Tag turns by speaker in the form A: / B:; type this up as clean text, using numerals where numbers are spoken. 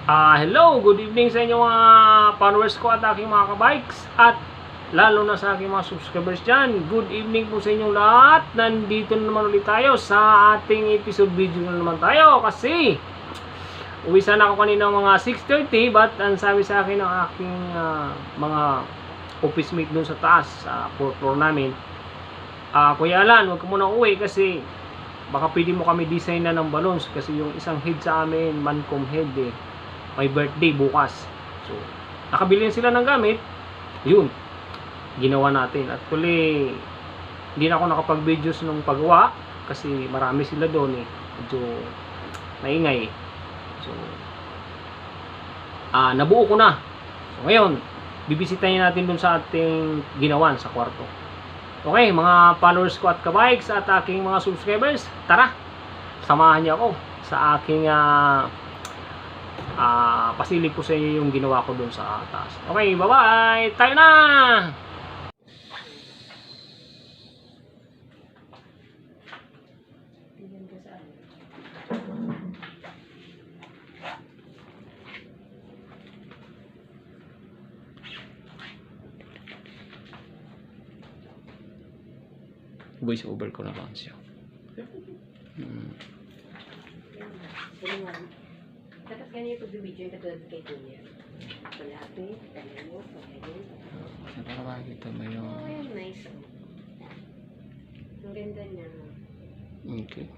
A: Hello, good evening sa inyo mga followers ko at aking mga kabikes at lalo na sa aking mga subscribers dyan. Good evening po sa inyong lahat. Nandito na naman ulit tayo sa ating episode video na naman tayo kasi uwi sana ako kanina mga 6:30 but ang sabi sa akin ng aking mga office mate dun sa taas sa 4th floor namin, Kuya Alan, huwag ka muna uwi kasi baka pwede mo kami design na ng balloons kasi yung isang head sa amin, Mancom head may birthday bukas. So, nakabili sila ng gamit. Yun, ginawa natin. At tuloy, hindi na ako nakapag-videos nung paggawa kasi marami sila doon medyo maingay. So, nabuo ko na. So, ngayon, bibisitahin natin doon sa ating ginawan sa kwarto. Okay, mga followers ko at kabikes at aking mga subscribers, tara, samahan niyo ako sa aking pasilip ko sa inyo yung ginawa ko doon sa taas. Okay, bye-bye! Tayo na! Voice over ko na lang siya.
B: Dapat ganyan pag-video yung katulad kay Kuya. Malapit, kanya mo, pagkain.
A: Para makikita mo yung...
B: Oh, nice. Ang ganda niya.
A: Okay.